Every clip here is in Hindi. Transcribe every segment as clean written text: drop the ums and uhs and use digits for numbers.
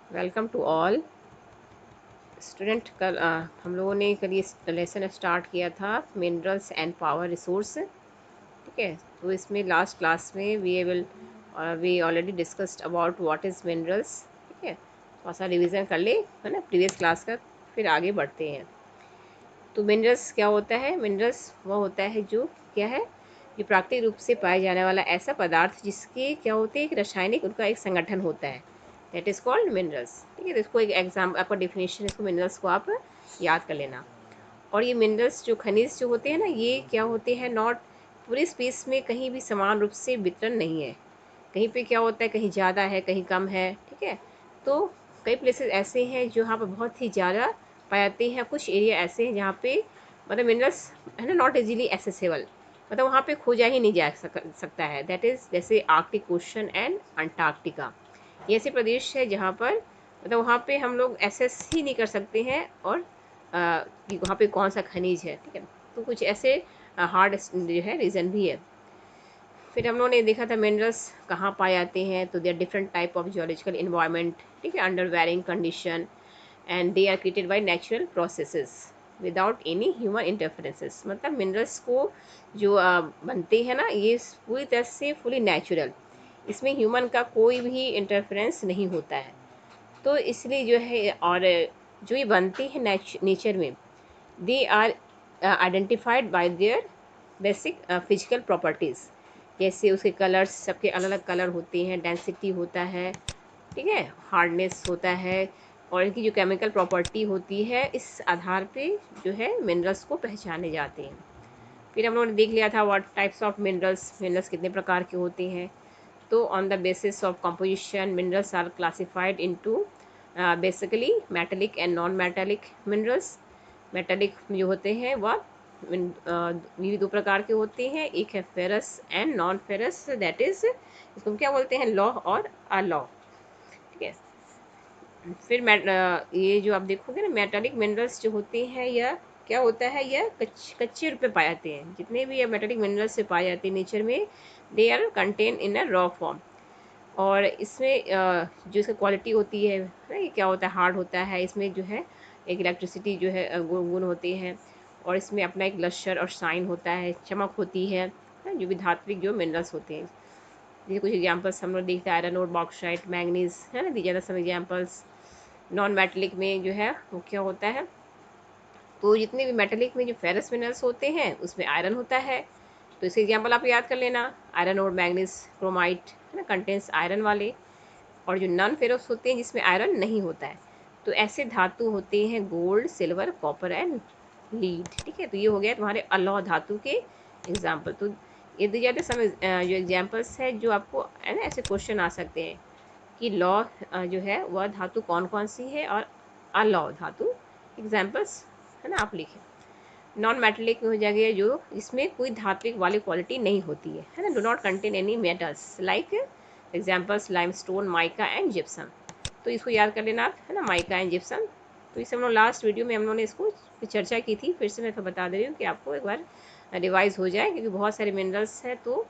Welcome to all student. कल हम लोगों ने कल ये लेसन स्टार्ट किया था मिनरल्स एंड पावर रिसोर्स। ठीक है, तो इसमें लास्ट क्लास में we already discussed about what is minerals. ठीक है, थोड़ा सा रिवीजन कर ले, है ना, प्रीवियस क्लास का। फिर आगे बढ़ते हैं। तो मिनरल्स क्या होता है? मिनरल्स वह होता है जो क्या है, जो प्राकृतिक रूप से पाया जाने वाला ऐसा पदार्थ जिसके क्या होते हैं, एक रासायनिक उनका एक संगठन होता है, दैट इज़ कॉल्ड मिनरल्स। ठीक है, तो इसको एक एग्जाम आपका डेफिनेशन, इसको मिनरल्स को आप याद कर लेना। और ये मिनरल्स जो खनिज जो होते हैं ना, ये क्या होते हैं, नॉट पूरे स्पेस में कहीं भी समान रूप से वितरण नहीं है। कहीं पे क्या होता है, कहीं ज़्यादा है, कहीं कम है। ठीक है, तो कई प्लेसेस ऐसे हैं जो यहाँ पर बहुत ही ज़्यादा पाए जाते हैं, कुछ एरिया ऐसे हैं जहाँ पे मतलब मिनरल्स है ना नॉट इजीली एक्सेसिबल, मतलब वहाँ पे खोजा ही नहीं जा सकता है। दैट इज़ जैसे आर्कटिक ओशन एंड अंटार्कटिका, ये ऐसे प्रदेश है जहाँ पर मतलब वहाँ पे हम लोग एसेस ही नहीं कर सकते हैं, और कि वहाँ पे कौन सा खनिज है। ठीक है, तो कुछ ऐसे हार्ड जो है रीज़न भी है। फिर हम लोगों ने देखा था मिनरल्स कहाँ पाए जाते हैं, तो they are different type of geological environment. ठीक है, under varying condition, and they are created by natural processes without any human interferences. मतलब मिनरल्स को जो बनते हैं ना, ये पूरी तरह से फुली नेचुरल, इसमें ह्यूमन का कोई भी इंटरफेरेंस नहीं होता है। तो इसलिए जो है, और जो ये बनते हैं नेचर में, they are identified by their basic physical properties. जैसे उसके कलर्स, सबके अलग अलग कलर होते हैं, डेंसिटी होता है, ठीक है, हार्डनेस होता है, और इनकी जो केमिकल प्रॉपर्टी होती है, इस आधार पे जो है मिनरल्स को पहचाने जाते हैं। फिर हम लोगों ने देख लिया था what types of minerals, minerals कितने प्रकार के होते हैं। तो on the basis of composition minerals are classified into basically metallic and non metallic minerals. Metallic जो होते हैं वह भी दो प्रकार के होते हैं, एक है ferrous and non ferrous, that is इसको हम क्या बोलते हैं, लॉ और अलॉ। ठीक है, फिर ये जो आप देखोगे ना, मेटालिक मिनरल्स जो होते हैं, यह क्या होता है, यह कच्चे रूप में पाए जाते हैं। जितने भी ये मेटालिक मिनरल्स से पाए जाते हैं नेचर में, they are contain in a raw form. और इसमें जो इसका क्वालिटी होती है ना, ये क्या होता है, हार्ड होता है। इसमें जो है एक इलेक्ट्रिसिटी जो है गुण होते हैं, और इसमें अपना एक लश्कर और शाइन होता है, चमक होती है ना, जो भी धात्विक जो मिनरल्स होते हैं। जैसे कुछ एग्जांपल्स हम लोग देखते हैं, आयरन और बॉक्साइट, मैंगनीज, है ना, these are some examples. Non metallic में जो है वो क्या होता है, तो जितने भी मेटेलिक में जो फेरस मिनरल्स होते हैं उसमें आयरन होता है। तो इसके एग्जांपल आप याद कर लेना, आयरन और मैंगनीज क्रोमाइट, है ना, कंटेंस आयरन वाले। और जो नॉन फेरस होते हैं जिसमें आयरन नहीं होता है, तो ऐसे धातु होते हैं gold, silver, copper and lead. ठीक है, तो ये हो गया तुम्हारे अलौह धातु के एग्जाम्पल। तो ये दी जाते समय जो एग्जाम्पल्स है, जो आपको है ना ऐसे क्वेश्चन आ सकते हैं कि लौ जो है वह धातु कौन कौन सी है, और अलौ धातु एग्जाम्पल्स, है ना, आप लिखें। नॉन मेटेलिक में हो जाएगा जो इसमें कोई धात्विक वाली क्वालिटी नहीं होती है ना, do not contain any metals, like examples limestone, mica and gypsum. तो इसको याद कर लेना आप, है ना, माइका एंड जिप्सम। तो इसे हम लोग लास्ट वीडियो में हम लोगों ने इसको चर्चा की थी, फिर से मैं तो बता दे रही हूँ कि आपको एक बार रिवाइज हो जाए, क्योंकि बहुत सारे मिनरल्स हैं, तो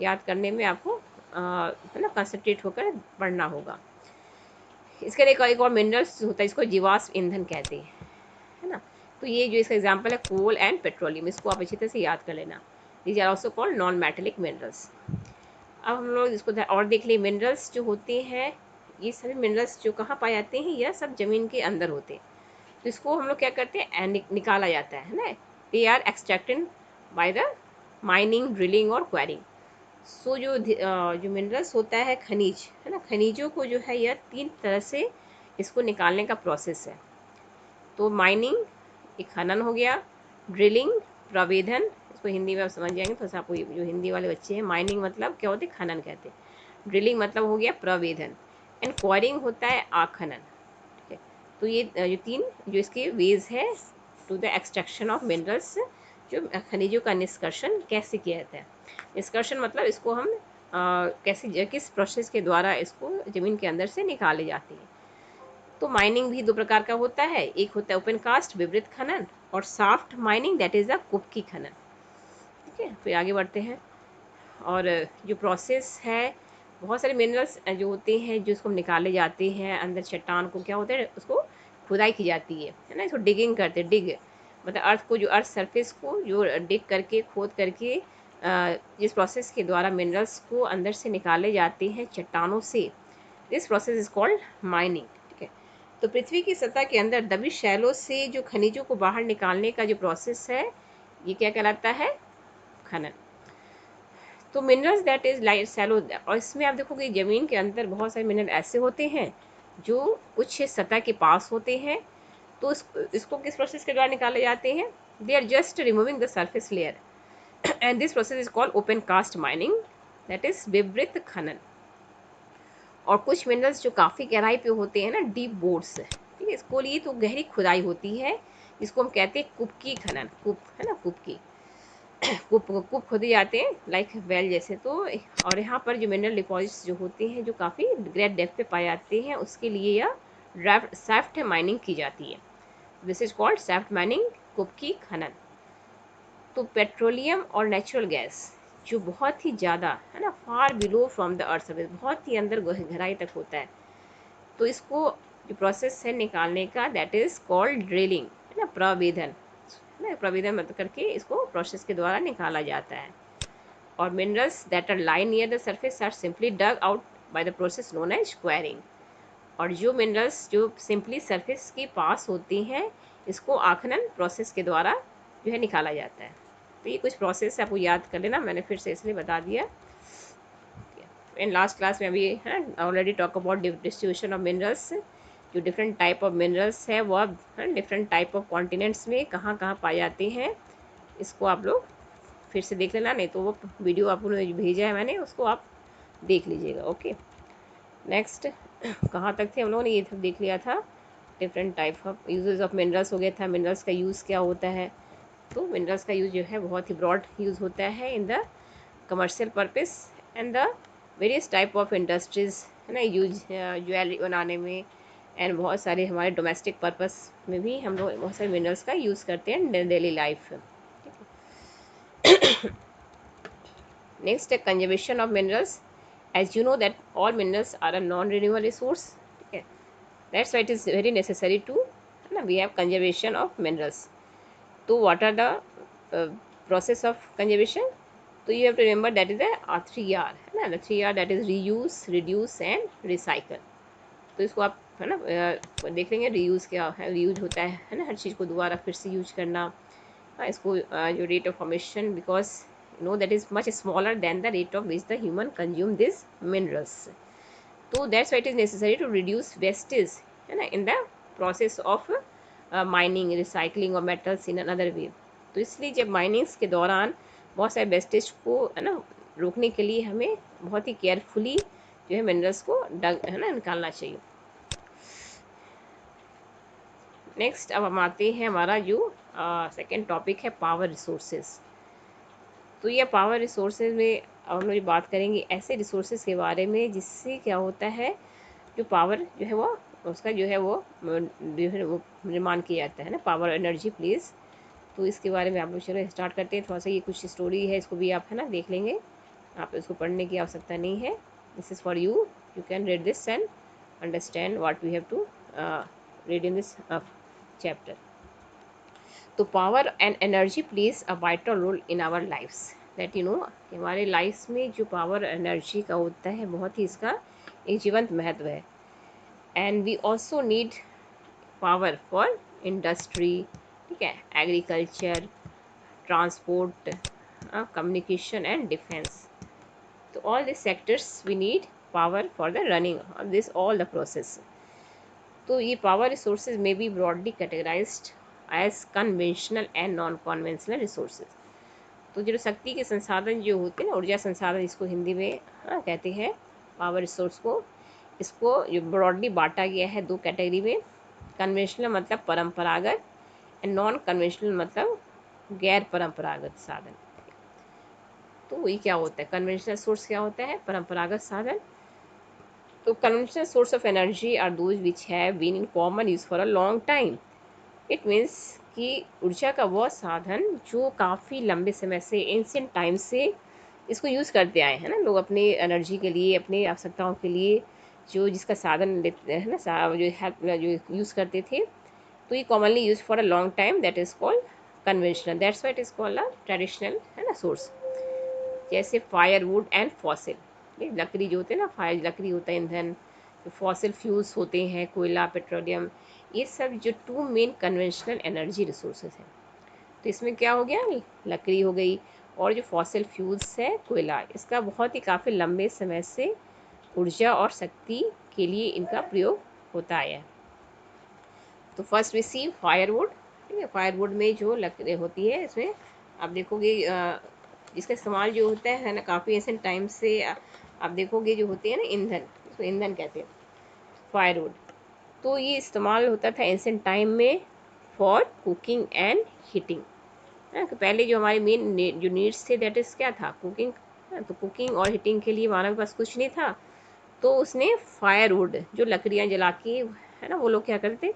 याद करने में आपको है ना कंसनट्रेट होकर पढ़ना होगा। इसके लिए एक और मिनरल्स होता है, इसको जीवाश्म ईंधन कहते हैं, है ना। तो ये जो इसका एग्जांपल है कोल एंड पेट्रोलियम, इसको आप अच्छी तरह से याद कर लेना। These are also called non metallic minerals. अब हम लोग इसको और देख लिए, मिनरल्स जो होते हैं, ये सभी मिनरल्स जो कहाँ पाए जाते हैं, यह सब जमीन के अंदर होते हैं। तो इसको हम लोग क्या करते हैं, निकाला जाता है ना। They are extracted by the mining, drilling और क्वारिंग। सो जो मिनरल्स होता है, खनिज, है ना, खनिजों को जो है यह तीन तरह से इसको निकालने का प्रोसेस है। तो माइनिंग एक खनन हो गया, ड्रिलिंग प्रवेधन, इसको हिंदी में आप समझ जाएंगे, तो आपको जो हिंदी वाले बच्चे हैं, माइनिंग मतलब क्या होते हैं, खनन कहते हैं। ड्रिलिंग मतलब हो गया प्रवेधन, एंड क्वारिंग होता है आखनन। ठीक है, तो ये जो तीन जो इसके वेज है to the extraction of minerals, जो खनिजों का निष्कर्षण कैसे किया जाता है। निष्कर्षण मतलब इसको हम कैसे, किस प्रोसेस के द्वारा इसको ज़मीन के अंदर से निकाले जाते हैं। तो माइनिंग भी दो प्रकार का होता है, एक होता है ओपन कास्ट विवृत खनन, और shaft mining that is the कुपकी खनन। ठीक है, फिर आगे बढ़ते हैं। और जो प्रोसेस है बहुत सारे मिनरल्स जो होते हैं जो इसको निकाले जाते हैं अंदर चट्टान को, क्या होता है उसको खुदाई की जाती है ना, इसको डिगिंग करते हैं, डिग मतलब अर्थ को, जो अर्थ सरफेस को जो डिग करके खोद करके जिस प्रोसेस के द्वारा मिनरल्स को अंदर से निकाले जाते हैं चट्टानों से, this process is called mining. ठीक है, तो पृथ्वी की सतह के अंदर दबी शैलों से जो खनिजों को बाहर निकालने का जो प्रोसेस है, ये क्या कहलाता है? खनन। तो minerals that is light shallow, और इसमें आप देखोगे ज़मीन के अंदर बहुत सारे मिनरल ऐसे होते हैं जो कुछ सतह के पास होते हैं। तो इसको किस प्रोसेस के द्वारा निकाले जाते हैं? They are just removing the surface layer and this process is called open cast mining, that is विवृत खनन। और कुछ मिनरल्स जो काफ़ी गहराई पे होते हैं ना, डीप बोर्ड्स, ठीक है, इसको लिए तो गहरी खुदाई होती है, जिसको हम कहते हैं कुपकी खनन, कुप है ना, कुपकी कूप खोदे जाते हैं लाइक वेल जैसे। तो और यहाँ पर जो मिनरल डिपॉजिट्स जो होते हैं जो काफ़ी ग्रेट डेप्थ पे पाए जाते हैं, उसके लिए यह ड्राफ्ट सैफ्ट माइनिंग की जाती है। This is called shaft mining, कुप की खनन। तो पेट्रोलियम और नेचुरल गैस जो बहुत ही ज़्यादा है ना, फार below from the earth surface, बहुत ही अंदर गहराई तक होता है, तो इसको जो प्रोसेस है निकालने का, दैट इज कॉल्ड ड्रिलिंग, है ना, प्रवेदन, है ना, प्रवेदन मतलब करके इसको प्रोसेस के द्वारा निकाला जाता है। और minerals that are lie near the surface are simply dug out by the process known as quarrying. और जो मिनरल्स जो सिंपली सरफेस के पास होती हैं, इसको आखनन प्रोसेस के द्वारा जो है निकाला जाता है। तो ये कुछ प्रोसेस आपको याद कर लेना, मैंने फिर से इसलिए बता दिया। इन लास्ट क्लास में अभी है already talk about distribution of minerals, जो डिफरेंट टाइप ऑफ मिनरल्स है वो अब डिफरेंट टाइप ऑफ कॉन्टिनेंट्स में कहाँ कहाँ पाए जाते हैं, इसको आप लोग फिर से देख लेना, नहीं तो वो वीडियो आपको भेजा है मैंने, उसको आप देख लीजिएगा। ओके, नेक्स्ट कहाँ तक थे हम लोगों ने? ये देख लिया था different type of uses of minerals हो गया था, मिनरल्स का यूज़ क्या होता है। तो मिनरल्स का यूज़ जो है बहुत ही ब्रॉड यूज़ होता है in the commercial purpose and the various type of industries, है ना, यूज ज्वेलरी बनाने में, एंड बहुत सारे हमारे डोमेस्टिक पर्पस में भी हम लोग बहुत सारे मिनरल्स का यूज़ करते हैं डेली लाइफ। नेक्स्ट है conservation of minerals. As you know that all minerals are a non renewable resource, ठीक है, that's why it is very necessary to, है ना, we have conservation of minerals. तो what are the process of conservation? तो you have to remember that is the 3R, है ना, the 3R that is reuse, reduce and recycle. तो इसको आप है ना देख लेंगे, रीयूज़ क्या है, रीयूज होता है ना, हर चीज़ को दोबारा फिर से यूज करना। इसको जो rate of formation, because no that is much smaller than the rate of which the human consume this minerals. तो that's why it is necessary to reduce wastage, है ना, in the process of mining, recycling और मेटल्स इन अनदर वे। तो इसलिए जब माइनिंग्स के दौरान बहुत सारे वेस्टेज को है ना रोकने के लिए हमें बहुत ही केयरफुली जो है मिनरल्स को है ना निकालना चाहिए। नेक्स्ट अब हम आते हैं, हमारा जो सेकेंड टॉपिक है पावर रिसोर्सेज। तो ये पावर रिसोर्सेज में अब हम लोग बात करेंगे ऐसे रिसोर्सेज के बारे में जिससे क्या होता है, जो पावर जो है वो उसका जो है वो निर्माण किया जाता है ना, पावर एनर्जी प्लीज़। तो इसके बारे में आप लोग चलो स्टार्ट करते हैं। थोड़ा सा ये कुछ स्टोरी है, इसको भी आप है ना देख लेंगे, आप इसको पढ़ने की आवश्यकता नहीं है। This is for you, you can read this and understand what we have to read in this chapter. तो power and energy plays a vital role in our lifes, that you know, हमारे लाइफ्स में जो पावर एनर्जी का होता है बहुत ही इसका एक जीवंत महत्व है। And we also need power for industry, ठीक है, agriculture, transport, communication and defence. तो all this sectors we need power for the running of this all the process. तो ये पावर रिसोर्सेज में be broadly categorised as conventional and non conventional resources. तो जो शक्ति के संसाधन जो होते हैं ना, ऊर्जा संसाधन इसको हिंदी में कहते हैं पावर रिसोर्स को, इसको जो ब्रॉडली बांटा गया है दो कैटेगरी में। कन्वेंशनल मतलब परंपरागत, एंड नॉन कन्वेंशनल मतलब गैर परंपरागत साधन। तो वही क्या होता है, कन्वेंशनल सोर्स क्या होता है, परंपरागत साधन। तो conventional source of energy are those which have been in common use for a long time. It means कि ऊर्जा का वह साधन जो काफ़ी लंबे समय से, एंशियंट टाइम से इसको यूज़ करते आए हैं ना लोग अपने एनर्जी के लिए, अपनी आवश्यकताओं के लिए, जो जिसका साधन लेते हैं ना जो हेल्प जो यूज़ करते थे। तो ये commonly use for a long time, that is called conventional, that's why it is called a traditional, है ना, सोर्स। जैसे फायरवुड एंड फॉसिल, ये लकड़ी जो होते हैं ना, फायर लकड़ी होता है ईंधन, जो फॉसिल फ्यूल्स होते हैं कोयला पेट्रोलियम, ये सब जो two main conventional energy resources हैं। तो इसमें क्या हो गया, लकड़ी हो गई, और जो फॉसिल फ्यूल्स है कोयला, इसका बहुत ही काफ़ी लंबे समय से ऊर्जा और शक्ति के लिए इनका प्रयोग होता आया है। तो फर्स्ट वी सी फायरवुड, ठीक है। फायरवुड में जो लकड़ी होती है, इसमें आप देखोगे इसका इस्तेमाल जो होता है ना, काफ़ी एंशिएंट टाइम से आप देखोगे जो होते हैं ना ईंधन, इसको ईंधन कहते हैं फायरवुड। तो ये इस्तेमाल होता था एंशिएंट टाइम में फॉर कुकिंग एंड हीटिंग। तो पहले जो हमारे मेन जो नीड्स थे, दैट इज़ क्या था, कुकिंग। तो कुकिंग और हीटिंग के लिए मानव के पास कुछ नहीं था, तो उसने फायरवुड जो लकड़ियाँ जला के, है ना, वो लोग क्या करते,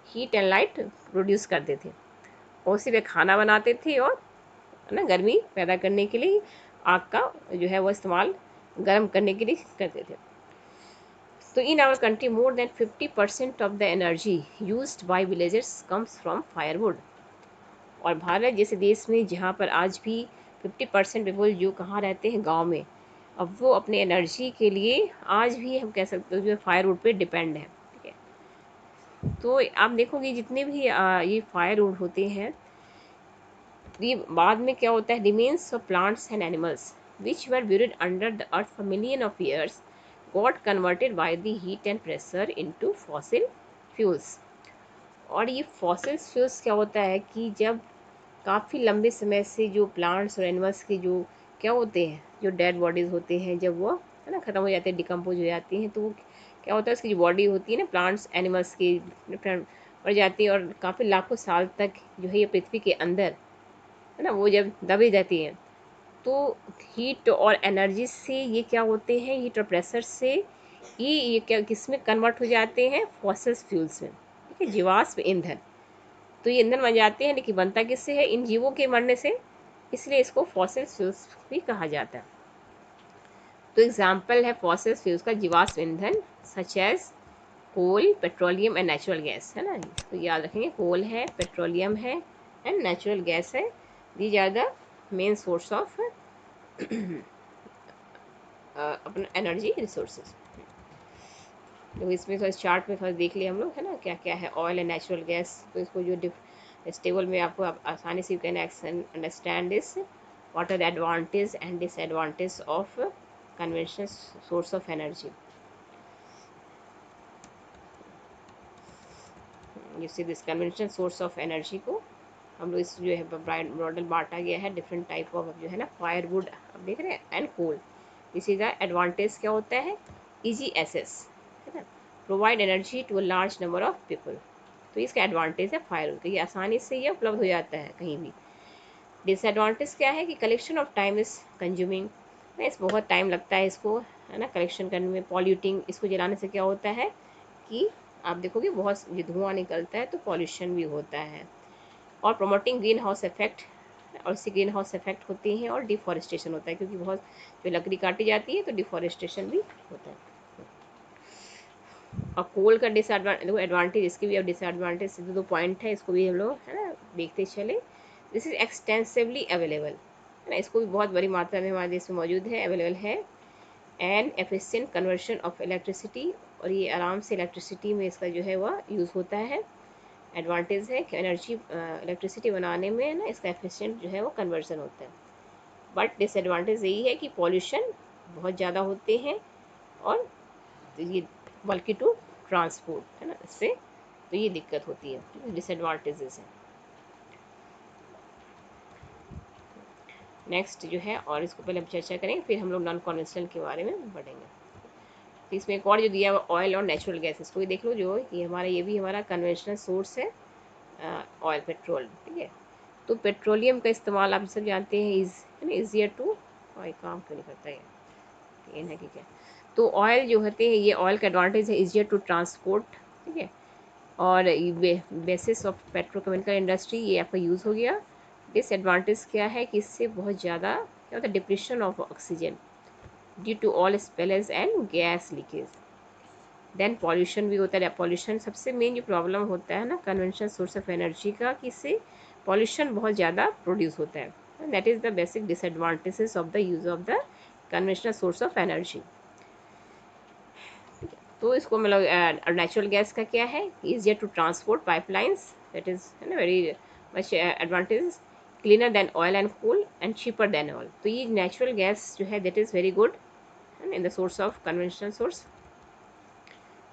हीट एंड लाइट प्रोड्यूस करते थे, और उसी पे खाना बनाते थे, और है ना गर्मी पैदा करने के लिए आग का जो है वो इस्तेमाल गर्म करने के लिए करते थे। तो in our country more than 50% of the energy used by villagers comes from firewood. और भारत जैसे देश में जहाँ पर आज भी 50% पीपल जो कहाँ रहते हैं, गांव में, अब वो अपने एनर्जी के लिए आज भी हम कह सकते हो जो फायरवुड पे डिपेंड है, ठीक है। तो आप देखोगे जितने भी ये फायरवुड होते हैं, ये बाद में क्या होता है, remains of plants and animals which were buried under the earth for million of years got converted by the heat and pressure into fossil fuels. और ये फॉसिल फ्यूल्स क्या होता है कि जब काफ़ी लंबे समय से जो प्लांट्स और एनिमल्स के जो क्या होते हैं, जो डेड बॉडीज़ होते हैं, जब वो है ना ख़त्म हो जाते हैं, डिकम्पोज हो जाती हैं, तो वो क्या होता है, उसकी जो बॉडी होती है ना, प्लांट्स एनिमल्स की मर जाती है, और काफ़ी लाखों साल तक जो है ये पृथ्वी के अंदर, है ना, वो जब दबी जाती हैं, तो हीट और एनर्जी से ये क्या होते हैं, हीट और प्रेशर से ये क्या किस में कन्वर्ट हो जाते हैं, फॉसिल फ्यूल्स में, ठीक है, जीवाश्म ईंधन। तो ये ईंधन बन जाते हैं, लेकिन बनता किससे है, इन जीवों के मरने से, इसलिए इसको फॉसिल फ्यूल्स भी कहा जाता है। तो एग्जाम्पल है फॉसिल फ्यूल्स का, जीवाश्म ईंधन such as coal petroleum and natural gas, है ना, इसको याद रखेंगे, कोल है, पेट्रोलियम है, एंड नेचुरल गैस है। These are the main source of अपना एनर्जी रिसोर्सेज। तो इसमें थोड़ा चार्ट में थोड़ा देख लिया हम लोग, है ना, क्या क्या है ऑयल एंड नेचुरल गैस। तो इसको जो इस टेबल में आपको आसानी से you can understand this, what are the advantage and disadvantage of conventional source of energy. जिससे this conventional source of energy को हम लोग इस जो है मॉडल बांटा गया है डिफरेंट टाइप ऑफ जो है ना, फायरवुड आप देख रहे हैं एंड कोल। इसी का एडवांटेज क्या होता है, इजी एसेस, है ना, provide energy to a large number of people. तो इसका एडवांटेज है फायरवुड, ये आसानी से ये उपलब्ध हो जाता है कहीं भी। डिसएडवांटेज क्या है कि collection of time is consuming, इस बहुत टाइम लगता है इसको, है ना, कलेक्शन करने में। पॉल्यूटिंग, इसको जलाने से क्या होता है कि आप देखोगे बहुत ये धुआं निकलता है, तो पॉल्यूशन भी होता है। और प्रमोटिंग ग्रीन हाउस इफेक्ट, और इससे ग्रीन हाउस इफेक्ट होते हैं, और डिफॉरेस्टेशन होता है, क्योंकि बहुत जो लकड़ी काटी जाती है तो डिफॉरेस्टेशन भी होता है। और कोल का डिसएडवांटेज, एडवांटेज इसके भी, अब डिसएडवांटेज से दो पॉइंट है, इसको भी हम लोग है ना देखते चले। दिस इज एक्सटेंसिवली अवेलेबल, है ना, इसको भी बहुत बड़ी मात्रा में हमारे देश में मौजूद है, अवेलेबल है। And efficient conversion of electricity, और ये आराम से इलेक्ट्रिसिटी में इसका जो है वह यूज़ होता है। एडवांटेज है कि एनर्जी इलेक्ट्रिसिटी बनाने में ना इसका एफिशिएंट जो है वो कन्वर्जन होता है। बट डिसएडवांटेज यही है कि पॉल्यूशन बहुत ज़्यादा होते हैं, और ये बल्कि टू ट्रांसपोर्ट, है ना, इससे तो ये दिक्कत होती है, डिसएडवांटेजेस हैं। नेक्स्ट जो है, और इसको पहले हम चर्चा करेंगे, फिर हम लोग नॉन कन्वेंशनल के बारे में बढ़ेंगे। तो इसमें एक और जो दिया हुआ ऑयल और नेचुरल गैस, इसको भी देख लो, जो ये हमारा ये भी हमारा कन्वेंशनल सोर्स है, ऑयल पेट्रोल, ठीक है। तो पेट्रोलियम का इस्तेमाल आप सब जानते हैं, है ना, इजियर टू, और काम क्यों नहीं करता ये है, ठीक है। तो ऑयल जो होते हैं, ये ऑयल का एडवांटेज है, इजियर टू ट्रांसपोर्ट, ठीक है। और बेसिस ऑफ पेट्रोकेमिकल इंडस्ट्री, ये आपका यूज़ हो गया। डिसएडवांटेज क्या है कि इससे बहुत ज़्यादा क्या होता है, depression of oxygen due to all spillage and gas leakage. Then pollution भी होता है। पॉल्यूशन सबसे मेन जो प्रॉब्लम होता है ना कन्वेंशनल सोर्स ऑफ एनर्जी का, कि इससे पॉल्यूशन बहुत ज़्यादा प्रोड्यूस होता है। That is the basic disadvantages of the use of the conventional source of energy. तो इसको मतलब नेचुरल गैस का क्या है, easier to transport pipelines, that is है ना very much advantage, cleaner than oil and coal and cheaper than oil. तो ये नेचुरल गैस जो है that is very good in the source of conventional source.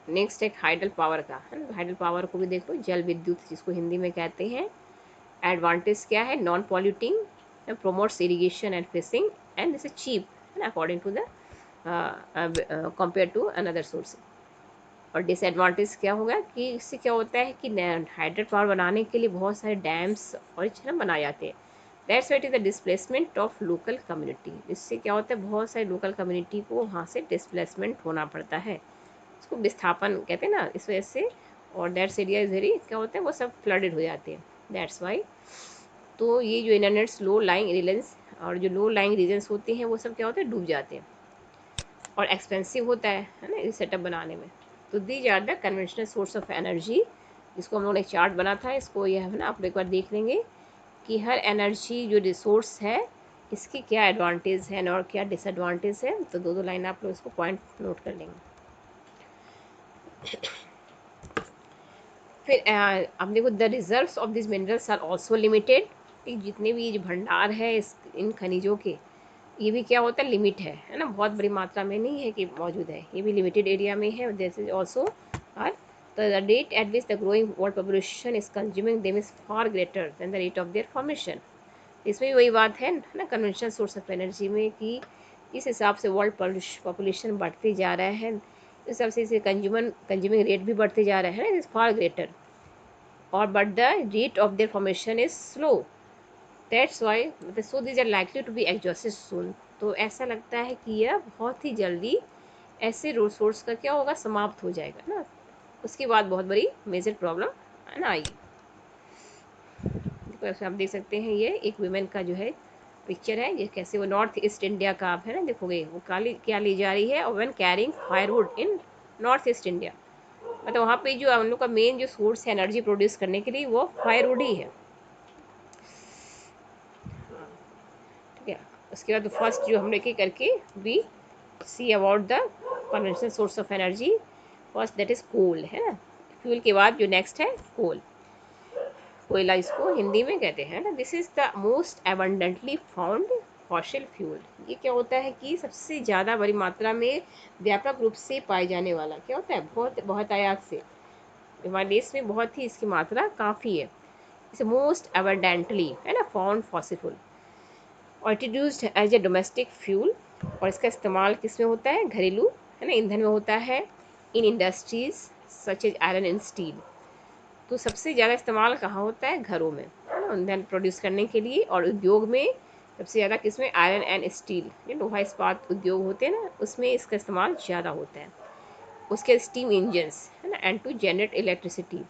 Next एक हाइडल पावर का है ना, हाइडल पावर को भी देखो, जल विद्युत जिसको हिंदी में कहते हैं। एडवांटेज क्या है, non polluting, promotes irrigation and fishing and this is cheap है ना according to the compare to another source. और डिसएडवांटेज क्या होगा कि इससे क्या होता है कि हाइड्रो पावर बनाने के लिए बहुत सारे डैम्स और ना बनाए जाते हैं। That's white is the displacement of local community. इससे क्या होता है बहुत सारी लोकल कम्युनिटी को वहाँ से डिस्प्लेसमेंट होना पड़ता है, इसको विस्थापन कहते हैं ना, इस वजह से। और दैट्स एरिया इज वेरी क्या होता है वो सब फ्लडेड हो जाते हैं, दैट्स वाई। तो ये जो इंटरनेट्स लो लाइंग रीजन्स और जो लो लाइंग रीजन्स होते हैं वो सब क्या होते हैं डूब जाते हैं और एक्सपेंसिव होता है ना इस सेटअप बनाने में। तो these are the conventional source of energy, जिसको हम लोगों ने चार्ट बना था, इसको यह है ना आप एक बार देख लेंगे कि हर एनर्जी जो रिसोर्स है इसकी क्या एडवांटेज है और क्या डिसएडवांटेज है। तो दो दो लाइन आप लोग इसको पॉइंट नोट कर लेंगे। फिर अब देखो the reserves of this minerals are also limited. जितने भी ये भंडार है इस इन खनिजों के, ये भी क्या होता है लिमिट है ना, बहुत बड़ी मात्रा में नहीं है कि मौजूद है, ये भी लिमिटेड एरिया में है। This is also are the rate at which the growing world population is consuming them is far greater than the rate of their formation. इसमें भी वही बात है ना कन्वेंशनल सोर्स ऑफ एनर्जी में कि इस हिसाब से वर्ल्ड पॉपुलेशन बढ़ते जा रहा है, इस हिसाब से इसे कंज्यूमिंग रेट भी बढ़ते जा रहा है ना, इज फार ग्रेटर, और but the rate of their formation is slow, that's why so these are likely to be exhausted soon। तो ऐसा लगता है कि यह बहुत ही जल्दी ऐसे रिसोर्स का क्या होगा समाप्त हो जाएगा ना, उसके बाद बहुत बड़ी मेजर प्रॉब्लम है ना आएगी। देखो ऐसे आप देख सकते हैं ये एक वुमेन का जो है पिक्चर है, ये कैसे वो नॉर्थ ईस्ट इंडिया का आप है ना देखोगे वो काली क्या ले जा रही है, और वैन कैरिंग फायरवुड इन नॉर्थ ईस्ट इंडिया, मतलब वहाँ पे जो हम लोग का मेन जो सोर्स है एनर्जी प्रोड्यूस करने के लिए वो फायरवुड ही है। ठीक है, उसके बाद फर्स्ट जो हम लेके करके we see about the conventional source of energy. First that is coal है ना, फ्यूल के बाद जो नेक्स्ट है कोल, कोयला इसको हिंदी में कहते हैं ना। This is the most abundantly found fossil fuel. ये क्या होता है कि सबसे ज़्यादा बड़ी मात्रा में व्यापक रूप से पाए जाने वाला क्या होता है, बहुत बहुत आयात से हमारे देश में बहुत ही इसकी मात्रा काफ़ी है। इसे मोस्ट एबंडेंटली है ना फाउंड फॉसिल फ्यूल और it is used as a domestic fuel, और इसका इस्तेमाल किस में होता है, घरेलू है ना ईंधन में होता है। In industries such as iron and steel. तो सबसे ज़्यादा इस्तेमाल कहाँ होता है, घरों में है ना ईंधन प्रोड्यूस करने के लिए, और उद्योग में सबसे ज़्यादा किस में, आयरन एंड स्टील, ये लोहा इस्पात उद्योग होते हैं ना उसमें इसका इस्तेमाल ज़्यादा होता है। उसके स्टीम इंजन्स है ना एंड टू जनरेट इलेक्ट्रिसिटी।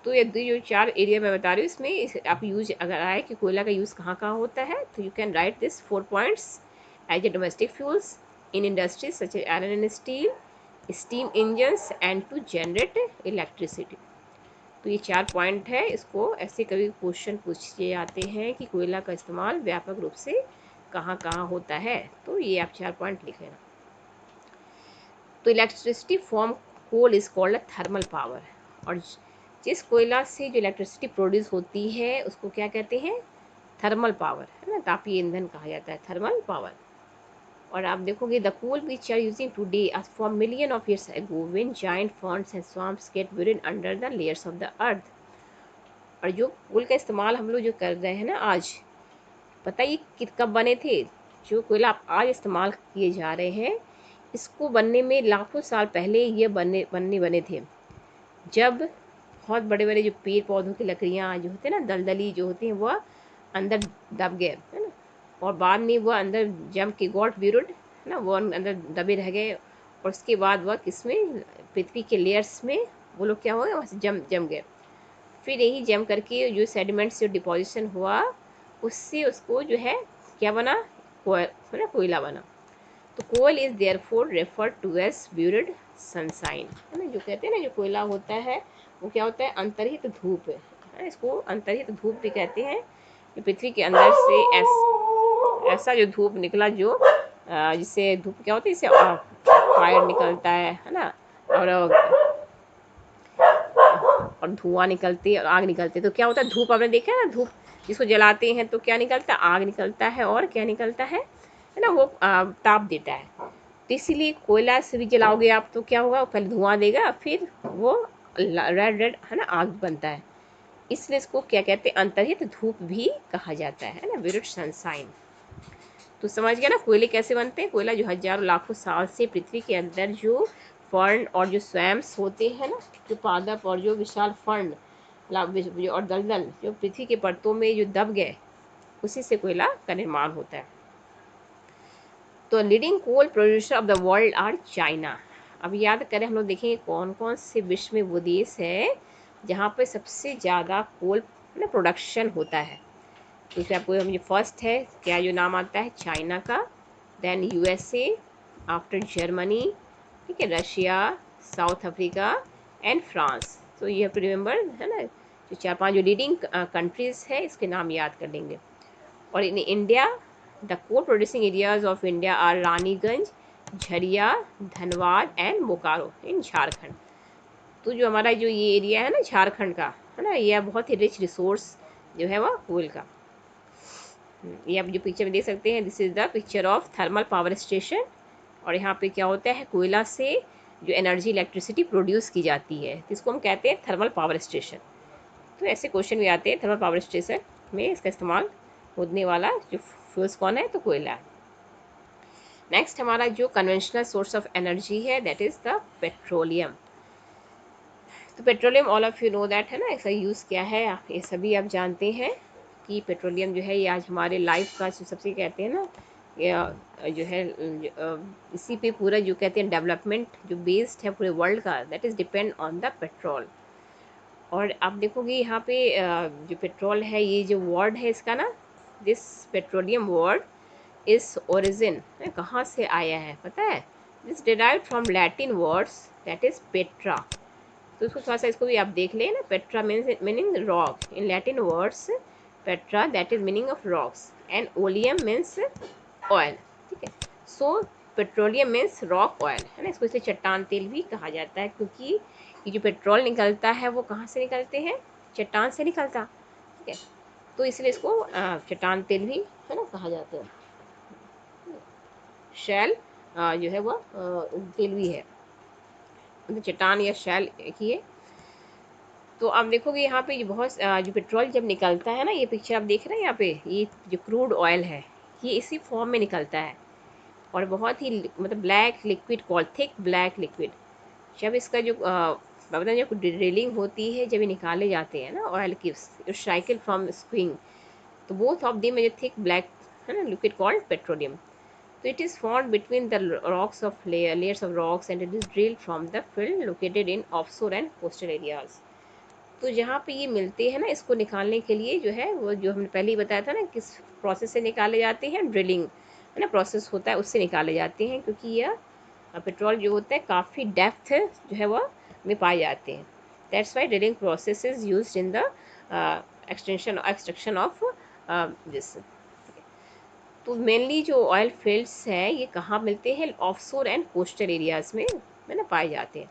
तो ये जो चार एरिया मैं बता रही हूँ इसमें आप यूज अगर आए कि कोयला का यूज़ कहाँ कहाँ होता है, तो you can write this 4 points as a domestic fuels, in industries such as iron and steel, steam engines and to generate electricity. तो ये 4 पॉइंट है, इसको ऐसे कभी क्वेश्चन पूछे जाते हैं कि कोयला का इस्तेमाल व्यापक रूप से कहाँ कहाँ होता है, तो ये आप 4 पॉइंट लिख लेना। तो electricity from coal is called a thermal power, और जिस कोयला से जो इलेक्ट्रिसिटी प्रोड्यूस होती है उसको क्या कहते हैं, थर्मल पावर है ना, तापीय ईंधन कहा जाता है थर्मल पावर। और आप देखोगे the coal which are using today are from million of years ago when giant ferns and swamps get buried under the layers of the earth. और जो कोल का इस्तेमाल हम लोग जो कर रहे हैं ना आज, पता ही कब बने थे, जो कोयला आप आज इस्तेमाल किए जा रहे हैं इसको बनने में लाखों साल पहले ये बने थे, जब बहुत बड़े बड़े जो पेड़ पौधों की लकड़ियाँ जो होती है ना दलदली जो होती हैं वह अंदर दब गए है ना, और बाद में वह अंदर जम के गॉट ब्यूरिड है ना, वो अंदर दबे रह गए, और उसके बाद वह किसमें, पृथ्वी के लेयर्स में वो लोग क्या हो गए वहाँ से जम जम गए। फिर यही जम करके जो सेडिमेंट से डिपोजिशन हुआ उससे उसको जो है क्या बना, कोयला बना। तो कोयल is there for refer to as buried sunshine, है ना, जो कहते हैं ना जो कोयला होता है वो क्या होता है, अंतर्हित धूप है ना, इसको अंतर्हित धूप भी कहते हैं। जो पृथ्वी के अंदर से ऐसा जो धूप निकला जो जिससे धूप क्या होती है, इससे फायर निकलता है ना, और धुआं निकलती है और आग निकलती है। तो क्या होता है, धूप आपने देखा है ना, धूप जिसको जलाते हैं तो क्या निकलता है, आग निकलता है, और क्या निकलता है ना, वो ताप देता है। तो इसीलिए कोयला से भी जलाओगे आप तो क्या होगा, पहले धुआं देगा, फिर वो रेड रेड है ना आग बनता है। इसलिए इसको क्या कहते हैं, अंतर्हित धूप भी कहा जाता है ना, विरुद्ध सनसाइन। तो समझ गया ना कोयले कैसे बनते हैं। कोयला जो हजारों लाखों साल से पृथ्वी के अंदर जो फर्न और जो स्वैम्स होते हैं ना, जो पादप और जो विशाल फर्न और दलदल जो पृथ्वी के परतों में जो दब गए, उसी से कोयला का निर्माण होता है। तो leading coal producer of the world are China. अब याद करें, हम लोग देखेंगे कौन कौन से विश्व में वो देश है जहाँ पर सबसे ज़्यादा कोल प्रोडक्शन होता है। तो इसमें आपको मुझे फर्स्ट है क्या जो नाम आता है, चाइना का, देन यूएसए, आफ्टर जर्मनी, ठीक है, Russia, south Africa and France. तो यू हैव टू रिमेंबर, है ना, जो 4-5 जो लीडिंग कंट्रीज है इसके नाम याद कर लेंगे। और in India the coal producing areas of India are Raniganj, Jharia, Dhanbad and Bokaro in Jharkhand. तो जो हमारा जो ये एरिया है ना झारखंड का, है ना, ये बहुत ही रिच रिसोर्स जो है वह कोल का। ये आप जो पिक्चर में देख सकते हैं, this is the picture of thermal power station. और यहाँ पे क्या होता है, कोयला से जो एनर्जी इलेक्ट्रिसिटी प्रोड्यूस की जाती है, इसको हम कहते हैं थर्मल पावर स्टेशन। तो ऐसे क्वेश्चन भी आते हैं, थर्मल पावर स्टेशन में इसका इस्तेमाल होने वाला जो फ्यूल्स कौन है, तो कोयला है। नेक्स्ट हमारा जो कन्वेंशनल सोर्स ऑफ एनर्जी है, दैट इज़ द पेट्रोलियम। तो petroleum all of you know that, है ना, इसका यूज़ क्या है, ये सभी आप जानते हैं कि पेट्रोलियम जो है ये आज हमारे लाइफ का जो सबसे कहते हैं ना, जो है इसी पे पूरा जो कहते हैं डेवलपमेंट जो बेस्ड है पूरे वर्ल्ड का, that is depend on the petrol. और आप देखोगे यहाँ पे जो पेट्रोल है, ये जो वर्ड है इसका ना, दिस पेट्रोलियम वर्ड इस ओरिजिन कहाँ से आया है पता है, this derive from Latin words that is Petra. तो इसको थोड़ा सा इसको भी आप देख लें ना, Petra means meaning rock in Latin words, Petra that is meaning of rocks and oleum means oil, ठीक है। सो पेट्रोलियम मीन्स रॉक ऑयल, है ना, इसको इसे चट्टान तेल भी कहा जाता है, क्योंकि ये जो पेट्रोल निकलता है वो कहाँ से निकलते हैं, चट्टान से निकलता, ठीक है। तो इसलिए इसको चट्टान तेल भी, है ना, कहा जाता है। शैल जो है वह तेल भी है, चट्टान या शैल एक ही है। तो आप देखोगे यहाँ पे बहुत जो पेट्रोल जब निकलता है ना, ये पिक्चर आप देख रहे हैं यहाँ पे, ये जो क्रूड ऑयल है ये इसी फॉर्म में निकलता है, और बहुत ही मतलब black liquid call thick black liquid. जब इसका जो मतलब जब ड्रिलिंग होती है, जब ये निकाले जाते हैं ना ऑयल की साइकिल फ्रॉम स्क्विंग, तो both of them is thick black, है ना, लिक्विड कॉल्ड पेट्रोलियम। तो it is found between the rocks of layers of rocks and it is drilled from the field located in offshore and coastal areas. तो जहाँ पे ये मिलते हैं ना, इसको निकालने के लिए जो है वो जो हमने पहले ही बताया था ना, किस प्रोसेस से निकाले जाते हैं, ड्रिलिंग, है ना, प्रोसेस होता है, उससे निकाले जाते हैं, क्योंकि यह पेट्रोल जो होता है काफ़ी डेप्थ जो है वह में पाए जाते हैं। That's why drilling process is use in the extraction of this. तो मेनली जो ऑयल फील्ड्स है ये कहाँ मिलते हैं, ऑफशोर एंड कोस्टल एरियाज में, है ना, पाए जाते हैं।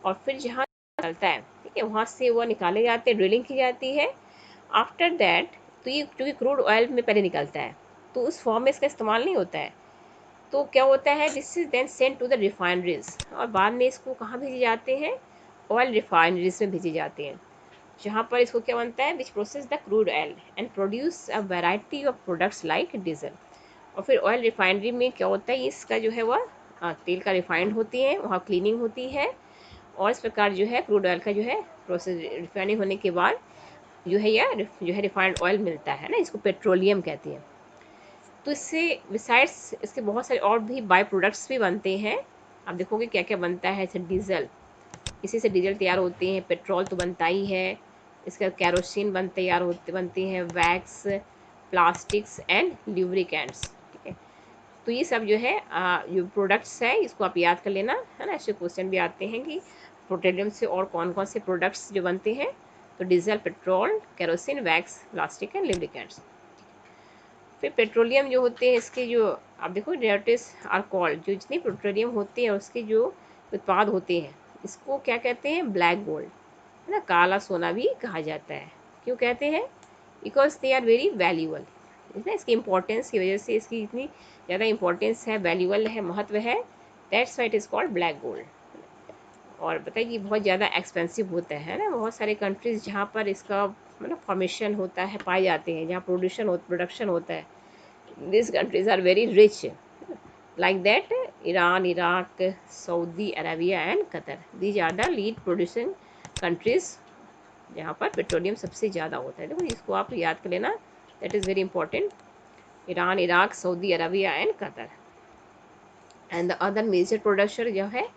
और फिर जहाँ निकलता है, ठीक है, वहाँ से वो निकाले जाते हैं, ड्रिलिंग की जाती है। आफ्टर दैट, तो ये क्योंकि क्रूड ऑयल में पहले निकलता है तो उस फॉर्म में इसका इस्तेमाल नहीं होता है, तो क्या होता है, this is then sent to the refineries, और बाद में इसको कहाँ भेजे जाते हैं, ऑयल रिफाइनरीज में भेजे जाते हैं, जहाँ पर इसको क्या बनता है, which process the crude oil and produce a variety of products like diesel. और फिर ऑयल रिफाइनरी में क्या होता है, इसका जो है वह तेल का रिफाइंड होती है, वहाँ क्लीनिंग होती है, और इस प्रकार जो है क्रूड ऑयल का जो है प्रोसेस रिफाइनिंग होने के बाद जो है यह जो है रिफाइंड ऑयल मिलता है ना, इसको पेट्रोलियम कहते हैं। तो इससे बिसाइड्स इसके बहुत सारे और भी बाय प्रोडक्ट्स भी बनते हैं। आप देखोगे क्या क्या बनता है, जैसे डीजल, इसी से डीजल तैयार होते हैं, पेट्रोल तो बनता ही है, इसका कैरोसिन बनते हैं, वैक्स, प्लास्टिक्स एंड ल्यूब्रिकेंट्स, ठीक है। तो ये सब जो है जो प्रोडक्ट्स है इसको आप याद कर लेना, है ना। ऐसे क्वेश्चन भी आते हैं कि पेट्रोलियम से और कौन कौन से प्रोडक्ट्स जो बनते हैं, तो diesel, petrol, kerosene, wax, plastic and lubricants. फिर पेट्रोलियम जो होते हैं इसके जो आप देखो डेरिवेटिव्स आर कॉल्ड, जो जितने पेट्रोलियम होते हैं उसके जो उत्पाद होते हैं इसको क्या कहते हैं, ब्लैक गोल्ड, है ना, काला सोना भी कहा जाता है। क्यों कहते हैं, because they are very valuable, है ना। इसकी इंपॉर्टेंस की वजह से इसकी इतनी ज़्यादा इंपॉर्टेंस है, वैल्यूबल है, महत्व है, that's why it is called black gold. और बताइए कि बहुत ज़्यादा एक्सपेंसिव होता है ना, बहुत सारे कंट्रीज़ जहाँ पर इसका मतलब फॉर्मेशन होता है, पाए जाते हैं, जहाँ प्रोडक्शन होता है, these countries are very rich, like that Iran, Iraq, Saudi Arabia and Qatar, these are the lead producing countries जहाँ पर पेट्रोलियम सबसे ज़्यादा होता है। देखो इसको आप याद कर लेना, that is very important, Iran, Iraq, Saudi Arabia and Qatar. And the other major production जो है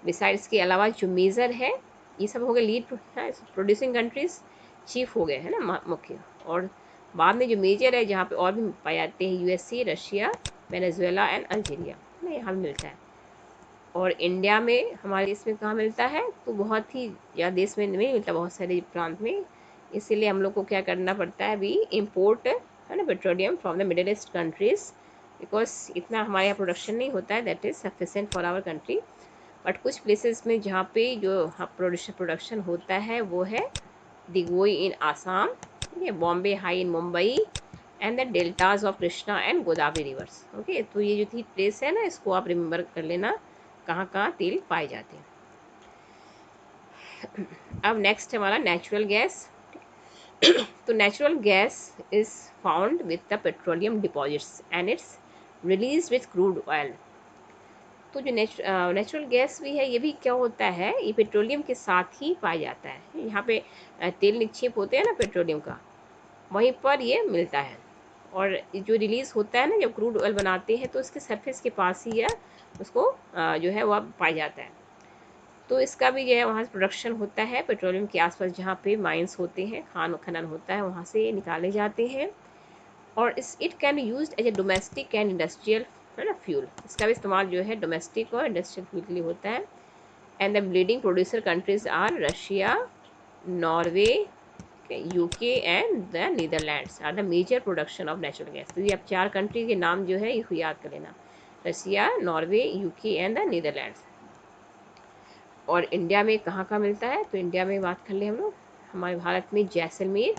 बिसाइड्स के अलावा जो मेजर है, ये सब हो गए लीड प्रोड्यूसिंग कंट्रीज, चीफ हो गए, है ना, मुख्य। और बाद में जो मेजर है जहाँ पे और भी पाए जाते हैं, USA, Russia, Venezuela and Algeria, है ना, यहाँ मिलता है। और इंडिया में हमारे देश में कहाँ मिलता है, तो बहुत ही ज़्यादा देश में नहीं मिलता, बहुत सारे प्रांत में, इसीलिए हम लोग को क्या करना पड़ता है अभी, इम्पोर्ट, है ना, petroleum from the Middle East countries, because इतना हमारे यहाँ प्रोडक्शन नहीं होता है, that is sufficient for our country. But कुछ प्लेसेस में जहाँ पे जो प्रोडक्शन होता है वो है दिगोई इन आसाम, ठीक है, Bombay high in Mumbai and the deltas of Krishna and Godavari reverse. Okay, तो ये जो थी प्लेस है ना, इसको आप रिमेंबर कर लेना कहाँ कहाँ तेल पाए जाते हैं। अब नेक्स्ट हमारा नेचुरल गैस। तो natural gas is found with the petroleum deposits and it's release with crude oil. तो जो नेचुरल गैस भी है, ये भी क्या होता है, ये पेट्रोलियम के साथ ही पाया जाता है। यहाँ पे तेल निक्षेप होते हैं ना पेट्रोलियम का, वहीं पर ये मिलता है। और जो रिलीज़ होता है ना जब क्रूड ऑयल बनाते हैं, तो उसके सरफेस के पास ही या उसको जो है वह पाया जाता है। तो इसका भी जो है वहाँ से प्रोडक्शन होता है पेट्रोलियम के आसपास, जहाँ पे माइंस होते हैं, खान खनन होता है, वहाँ से निकाले जाते हैं। और इस it can use as a domestic and industrial, है ना, फ्यूल। इसका भी इस्तेमाल जो है डोमेस्टिक और इंडस्ट्रियल फ्यूल के लिए होता है। And the leading producer countries are Russia, Norway, UK and the Netherlands are the major production of natural gas. तो ये आप 4 कंट्री के नाम जो है ये याद कर लेना, Russia, Norway, UK and the Netherlands. और इंडिया में कहाँ कहाँ मिलता है, तो इंडिया में बात कर ले हम लोग, हमारे भारत में जैसलमेर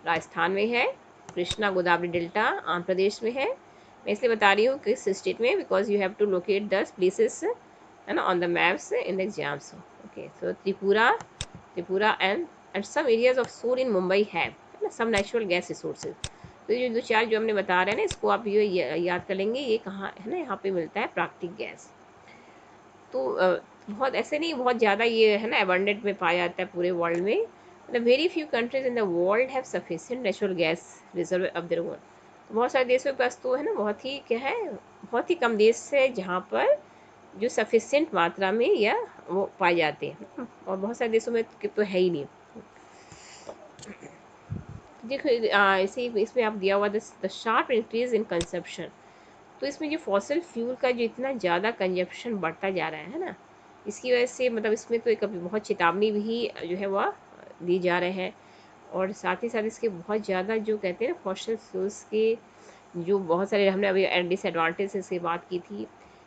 राजस्थान में है, कृष्णा गोदावरी डेल्टा आंध्र प्रदेश में है। मैं इसलिए बता रही हूँ किस स्टेट में, because you have to locate the places, है ना, on the maps in the exams. Okay, so Tripura and some areas of सोर इन मुंबई है ना सम नेचुरल गैस रिसोर्सेज। तो ये जो 4 जो हमने बता रहे हैं ना, इसको आप ये याद कर लेंगे, ये कहाँ है ना, यहाँ पे मिलता है प्राकृतिक गैस। तो बहुत ऐसे नहीं, बहुत ज़्यादा ये है ना एबंडेंट में पाया जाता है पूरे वर्ल्ड में। The very few countries in the world have sufficient natural gas reserve of their own. तो बहुत सारे देशों के पास तो है ना, बहुत ही क्या है, बहुत ही कम देश है जहाँ पर जो सफिशिएंट मात्रा में या वो पाए जाते हैं, और बहुत सारे देशों में तो है ही नहीं। देखो इसे इसमें आप दिया हुआ the sharp increase in consumption. तो इसमें जो फॉसिल फ्यूल का जो इतना ज़्यादा कंजप्शन बढ़ता जा रहा है ना, इसकी वजह से मतलब इसमें तो एक अभी बहुत चेतावनी भी जो है वह दी जा रहे हैं। और साथ ही साथ इसके बहुत ज़्यादा जो कहते हैं ना फॉसिल फ्यूल्स के जो बहुत सारे, हमने अभी डिसएडवांटेज से बात की थी,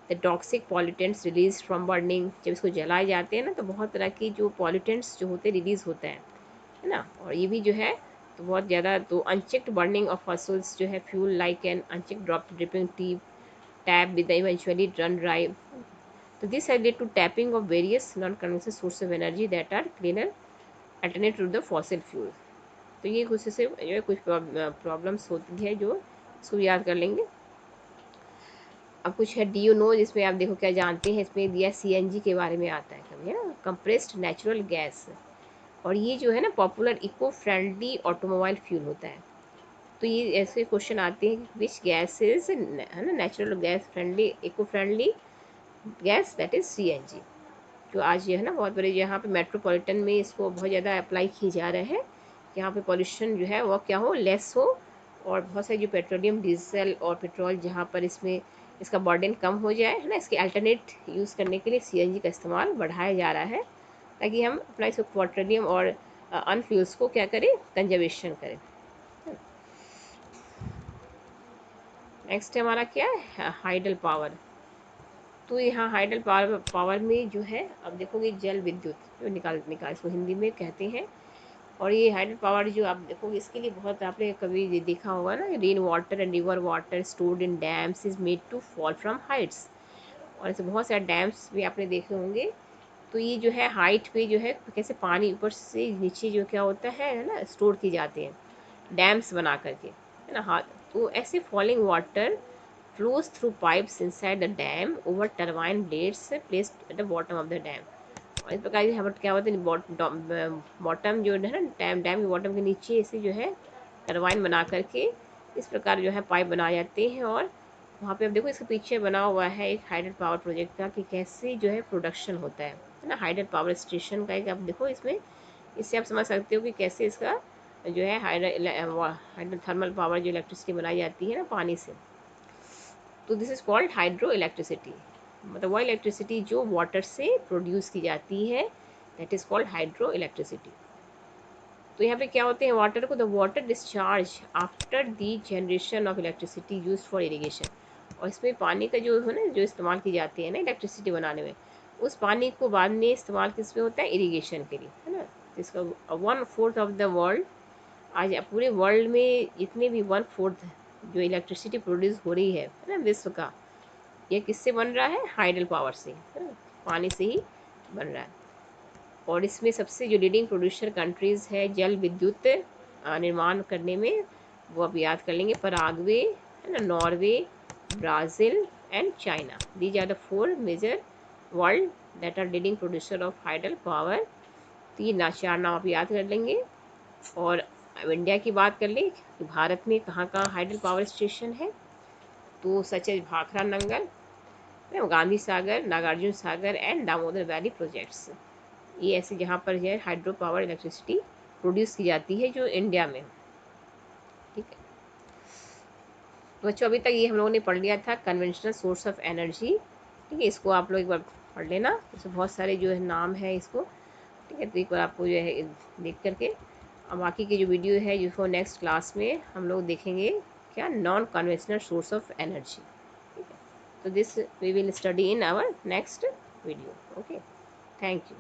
the toxic pollutants release from burning. जब इसको जलाए जाते हैं ना तो बहुत तरह की जो पॉल्यूटेंट्स जो होते हैं रिलीज़ होते हैं, है ना। और ये भी जो है तो बहुत ज़्यादा, तो अनचेक्ड बर्निंग ऑफ फॉसिल्स जो है fuel like an unchecked drop dripping tip tap with the eventually run dry. So this has led to tapping of various non-conventional sources of energy that are cleaner alternative to the fossil fuel. तो ये कुछ से जो है कुछ प्रॉब्लम्स होती है जो इसको याद कर लेंगे। अब कुछ है डी यू नो, जिसमें आप देखो क्या जानते हैं, इसमें दिया सीएनजी के बारे में आता है कभी, है ना, कंप्रेस्ड नेचुरल गैस। और ये जो है ना popular eco friendly automobile fuel होता है। तो ये ऐसे क्वेश्चन आते हैं विच गैस इज, है ना, natural gas friendly eco friendly gas, that is CNG. जो आज ये है ना बहुत बड़े यहाँ पे मेट्रोपॉलिटन में इसको बहुत ज़्यादा अप्लाई किए जा रहे हैं, यहाँ पे पॉल्यूशन जो है वो क्या हो, लेस हो। और बहुत सारे जो पेट्रोलियम, डीजल और पेट्रोल जहाँ पर इसमें इसका बर्डन कम हो जाए, है ना। इसके अल्टरनेट यूज़ करने के लिए सीएनजी का इस्तेमाल बढ़ाया जा रहा है, ताकि हम अपना इसको पेट्रोलियम और अनफ्यूल्स को क्या करें, कंजर्वेशन करें। नेक्स्ट हमारा क्या है, हाइडल पावर। तो यहाँ हाइडल पावर पावर में जो है, अब देखोगे जल विद्युत जो निकाल निकाल इसको हिंदी में कहते हैं। और ये हाइडल पावर जो आप देखोगे, इसके लिए बहुत आपने कभी देखा होगा ना, rain water and river water stored in dams is made to fall from heights. और ऐसे बहुत सारे डैम्स भी आपने देखे होंगे। तो ये जो है हाइट पे जो है कैसे पानी ऊपर से नीचे जो क्या होता है ना, स्टोर की जाते हैं डैम्स बना करके, है ना। हाँ, तो ऐसे falling water flows through pipes inside the dam over turbine blades placed at the bottom of the dam। और इस प्रकार यहाँ पर क्या होता है, बॉटम जो है ना, डैम डैम के बॉटम के नीचे ऐसे जो है टरबाइन बना करके इस प्रकार जो है पाइप बनाए जाते हैं। और वहाँ पे अब देखो इसके पीछे बना हुआ है एक हाइडल पावर प्रोजेक्ट का, कि कैसे जो है प्रोडक्शन होता है ना, हाइडल पावर स्टेशन का एक। आप देखो इसमें, इससे आप समझ सकते हो कि कैसे इसका जो है हाइडल थर्मल पावर जो इलेक्ट्रिसिटी बनाई जाती है ना पानी से। तो this is called hydro electricity, मतलब वह इलेक्ट्रिसिटी जो वाटर से प्रोड्यूस की जाती है, that is called hydro electricity. तो यहाँ पे क्या होते हैं, वाटर को the water discharge after the generation of electricity use for irrigation. और इसमें पानी का जो है ना, जो इस्तेमाल की जाती है ना इलेक्ट्रिसिटी बनाने में, उस पानी को बाद में इस्तेमाल किस में होता है, इरीगेशन के लिए, है ना। तो इसका 1/4 ऑफ द वर्ल्ड, आज पूरे वर्ल्ड में जितने भी 1/4 जो इलेक्ट्रिसिटी प्रोड्यूस हो रही है ना विश्व का, ये किससे बन रहा है, हाइडल पावर से, है ना, पानी से ही बन रहा है। और इसमें सबसे जो लीडिंग प्रोड्यूसर कंट्रीज़ है जल विद्युत निर्माण करने में, वो आप याद कर लेंगे, पराग्वे, है ना, Norway, Brazil and China. These are the 4 major world that are leading producer of hydel power. तो ये ना 4 नाम आप याद कर लेंगे। और अब इंडिया की बात कर लें कि भारत में कहाँ कहाँ हाइडल पावर स्टेशन है, तो such as Bhakra Nangal, Gandhi Sagar, Nagarjuna Sagar and Damodar valley projects. ये ऐसे जहाँ पर जो है हाइड्रो पावर इलेक्ट्रिसिटी प्रोड्यूस की जाती है जो इंडिया में। ठीक है, तो बच्चों अभी तक ये हम लोगों ने पढ़ लिया था कन्वेंशनल सोर्स ऑफ एनर्जी। ठीक है, इसको आप लोग एक बार पढ़ लेना, इसमें बहुत सारे जो है नाम है इसको। ठीक है, तो एक बार आपको जो है देख करके, अब बाकी की जो वीडियो है जिसको नेक्स्ट क्लास में हम लोग देखेंगे, क्या, non conventional source of energy. ठीक है, तो this we will study in our next video. Okay, thank you.